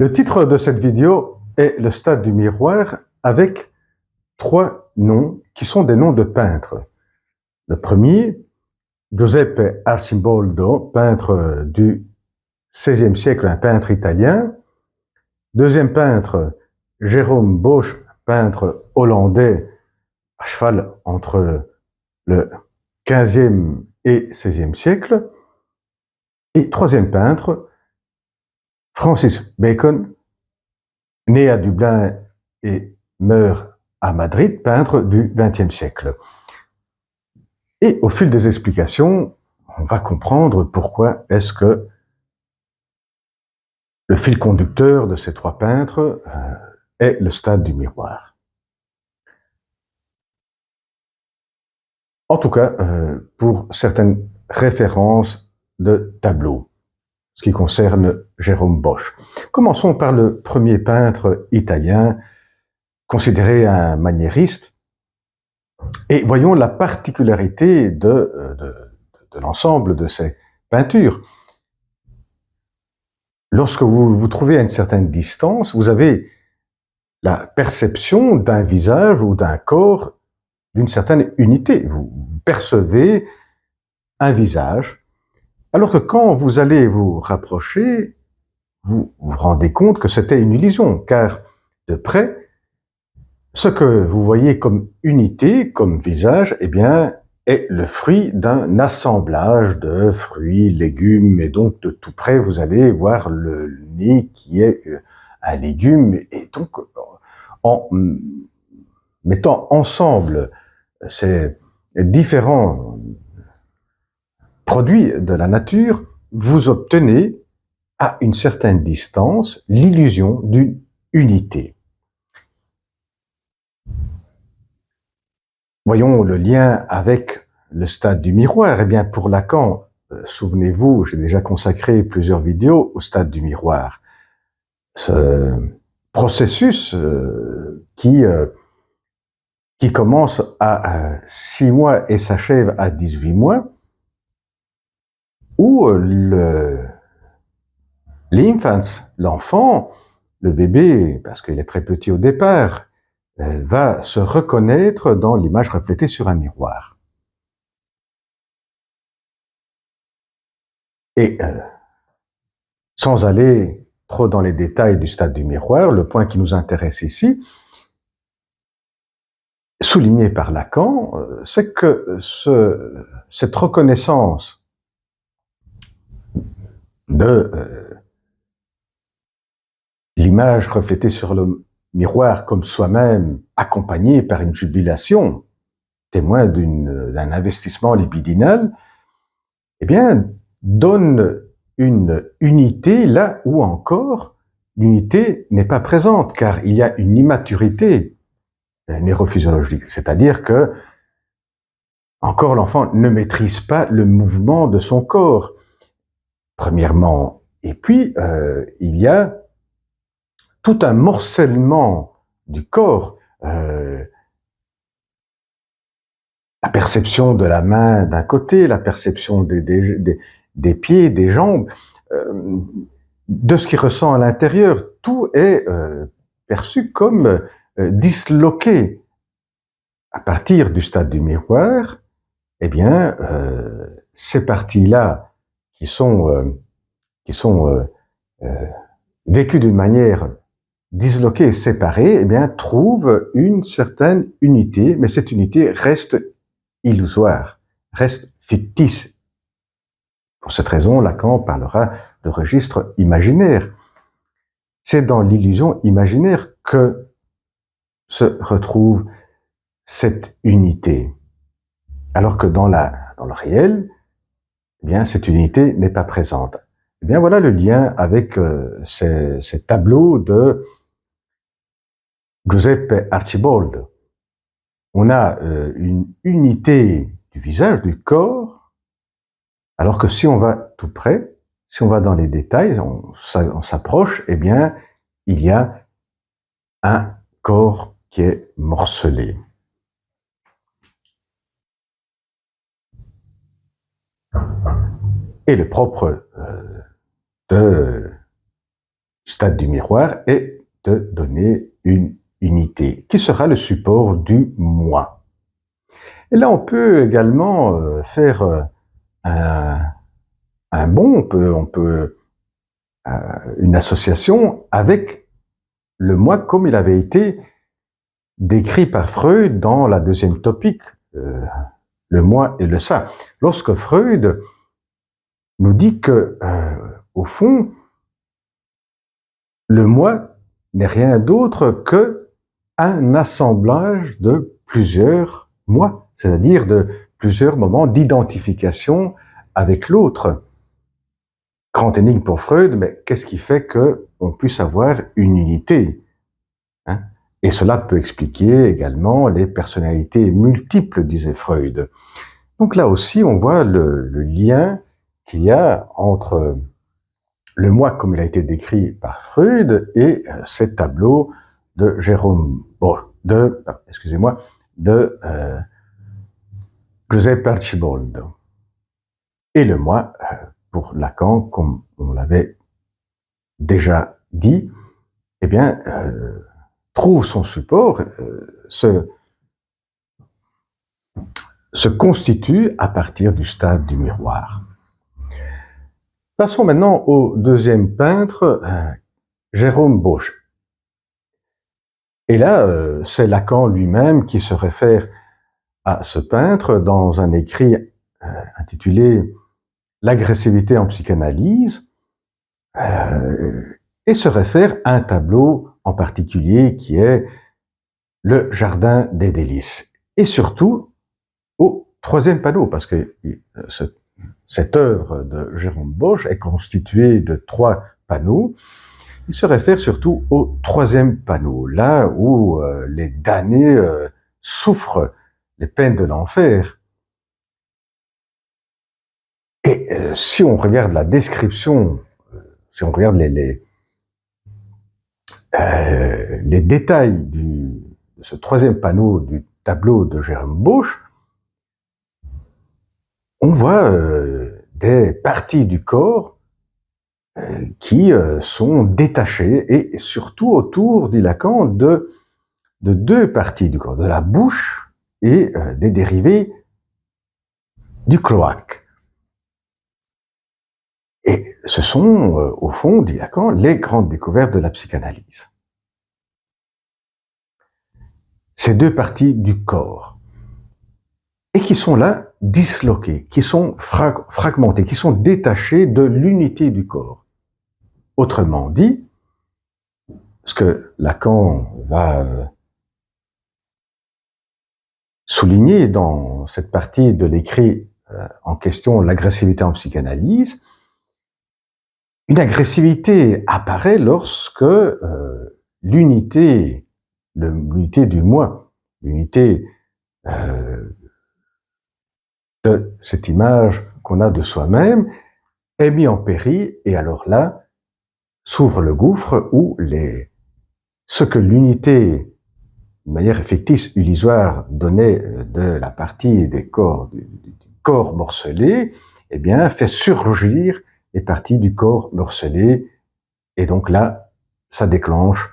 Le titre de cette vidéo est Le stade du miroir avec trois noms qui sont des noms de peintres. Le premier, Giuseppe Arcimboldo, peintre du XVIe siècle, un peintre italien. Deuxième peintre, Jérôme Bosch, peintre hollandais, à cheval entre le XVe et XVIe siècle. Et troisième peintre, Francis Bacon, né à Dublin et meurt à Madrid, peintre du XXe siècle. Et au fil des explications, on va comprendre pourquoi est-ce que le fil conducteur de ces trois peintres est le stade du miroir. En tout cas, pour certaines références de tableaux, ce qui concerne Jérôme Bosch. Commençons par le premier peintre italien, considéré un maniériste, et voyons la particularité de l'ensemble de ces peintures. Lorsque vous vous trouvez à une certaine distance, vous avez la perception d'un visage ou d'un corps d'une certaine unité. Vous percevez un visage, alors que quand vous allez vous rapprocher, vous vous rendez compte que c'était une illusion, car de près, ce que vous voyez comme unité, comme visage, eh bien, est le fruit d'un assemblage de fruits, légumes, et donc de tout près, vous allez voir le nez qui est un légume, et donc en mettant ensemble ces différents produits de la nature, vous obtenez à une certaine distance l'illusion d'une unité. Voyons le lien avec le stade du miroir. Eh bien, pour Lacan, souvenez-vous, j'ai déjà consacré plusieurs vidéos au stade du miroir. Ce processus qui commence à 6 mois et s'achève à 18 mois, où l'infant, l'enfant, le bébé, parce qu'il est très petit au départ, va se reconnaître dans l'image reflétée sur un miroir. Et sans aller trop dans les détails du stade du miroir, le point qui nous intéresse ici, souligné par Lacan, c'est que cette reconnaissance de l'image reflétée sur le miroir comme soi-même, accompagnée par une jubilation, témoin d'un investissement libidinal, eh bien, donne une unité là où encore l'unité n'est pas présente, car il y a une immaturité neurophysiologique, c'est-à-dire que encore l'enfant ne maîtrise pas le mouvement de son corps, premièrement, et puis il y a tout un morcellement du corps, la perception de la main d'un côté, la perception des pieds, des jambes, de ce qui ressent à l'intérieur, tout est perçu comme disloqué. À partir du stade du miroir, eh bien, ces parties-là qui sont vécues d'une manière disloquée et séparée, eh bien, trouvent une certaine unité, mais cette unité reste illusoire, reste fictice. Pour cette raison, Lacan parlera de registre imaginaire. C'est dans l'illusion imaginaire que se retrouve cette unité. Alors que dans le réel, eh bien, cette unité n'est pas présente. Eh bien, voilà le lien avec ces tableaux de Giuseppe Arcimboldo. On a une unité du visage, du corps, alors que si on va tout près, si on va dans les détails, on s'approche, eh bien, il y a un corps qui est morcelé. Et le propre de stade du miroir et de donner une unité, qui sera le support du moi. Et là, on peut également faire un bond, une association avec le moi comme il avait été décrit par Freud dans la deuxième topique, le moi et le ça. Lorsque Freud nous dit que, au fond, le moi n'est rien d'autre que un assemblage de plusieurs moi, c'est-à-dire de plusieurs moments d'identification avec l'autre. Grande énigme pour Freud, mais qu'est-ce qui fait qu'on puisse avoir une unité, hein? Et cela peut expliquer également les personnalités multiples, disait Freud. Donc là aussi, on voit le lien qu'il y a entre le moi comme il a été décrit par Freud et ces tableaux de Jérôme Bosch, de Giuseppe Arciboldo. Et le moi, pour Lacan, comme on l'avait déjà dit, eh bien, trouve son support, se constitue à partir du stade du miroir. Passons maintenant au deuxième peintre, Jérôme Bosch. Et là, c'est Lacan lui-même qui se réfère à ce peintre dans un écrit intitulé « L'agressivité en psychanalyse », et se réfère à un tableau en particulier qui est le Jardin des délices. Et surtout au troisième panneau, parce que cette œuvre de Jérôme Bosch est constituée de 3 panneaux. Il se réfère surtout au troisième panneau, là où les damnés souffrent les peines de l'enfer. Et si on regarde la description, si on regarde les détails de ce troisième panneau du tableau de Jérôme Bosch, on voit des parties du corps qui sont détachées, et surtout autour, dit Lacan, de 2 parties du corps, de la bouche et des dérivés du cloaque. Et ce sont, au fond, dit Lacan, les grandes découvertes de la psychanalyse. Ces 2 parties du corps, et qui sont là disloquées, qui sont fragmentées, qui sont détachées de l'unité du corps. Autrement dit, ce que Lacan va souligner dans cette partie de l'écrit en question, l'agressivité en psychanalyse, une agressivité apparaît lorsque l'unité du moi, l'unité de cette image qu'on a de soi-même est mise en péril, et alors là s'ouvre le gouffre où ce que l'unité, de manière fictice, illusoire, donnait de la partie du corps morcelé, eh bien, fait surgir les parties du corps morcelé, et donc là, ça déclenche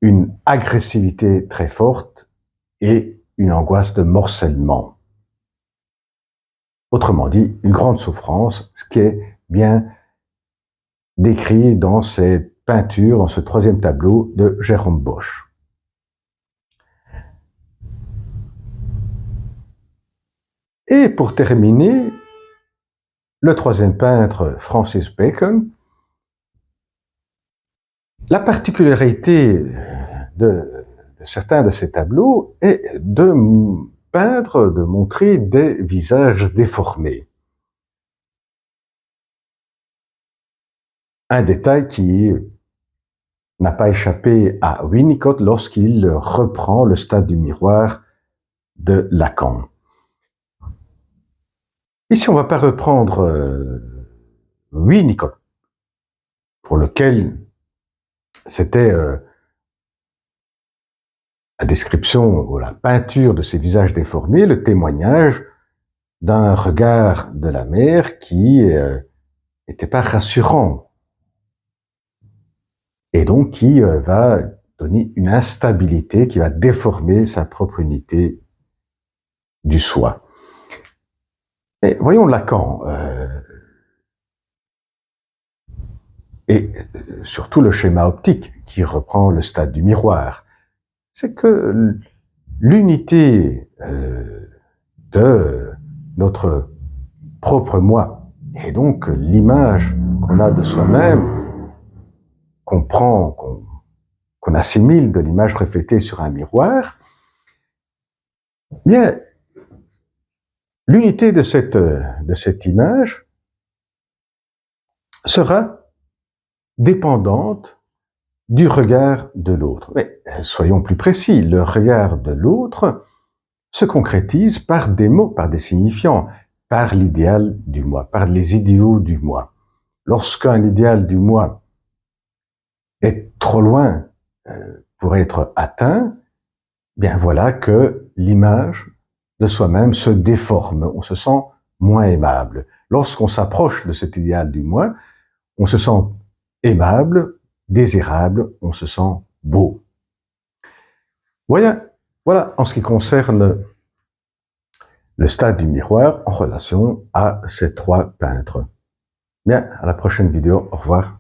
une agressivité très forte et une angoisse de morcellement. Autrement dit, une grande souffrance, ce qui est bien décrit dans cette peinture, dans ce troisième tableau de Jérôme Bosch. Et pour terminer, le troisième peintre, Francis Bacon. La particularité de certains de ces tableaux est de peindre, de montrer des visages déformés. Un détail qui n'a pas échappé à Winnicott lorsqu'il reprend le stade du miroir de Lacan. Ici, on ne va pas reprendre Winnicott, pour lequel c'était la description ou la peinture de ces visages déformés, le témoignage d'un regard de la mère qui n'était pas rassurant. et donc qui va donner une instabilité, qui va déformer sa propre unité du soi. Et voyons Lacan, et surtout le schéma optique qui reprend le stade du miroir. C'est que l'unité de notre propre moi, et donc l'image qu'on a de soi-même, qu'on prend, qu'on assimile de l'image reflétée sur un miroir, bien, l'unité de cette image sera dépendante du regard de l'autre. Mais soyons plus précis, le regard de l'autre se concrétise par des mots, par des signifiants, par l'idéal du moi, par les idéaux du moi. Lorsqu'un idéal du moi est trop loin pour être atteint, bien voilà que l'image de soi-même se déforme, on se sent moins aimable. Lorsqu'on s'approche de cet idéal du moi, on se sent aimable, désirable, on se sent beau. Voilà en ce qui concerne le stade du miroir en relation à ces trois peintres. Bien, à la prochaine vidéo, au revoir.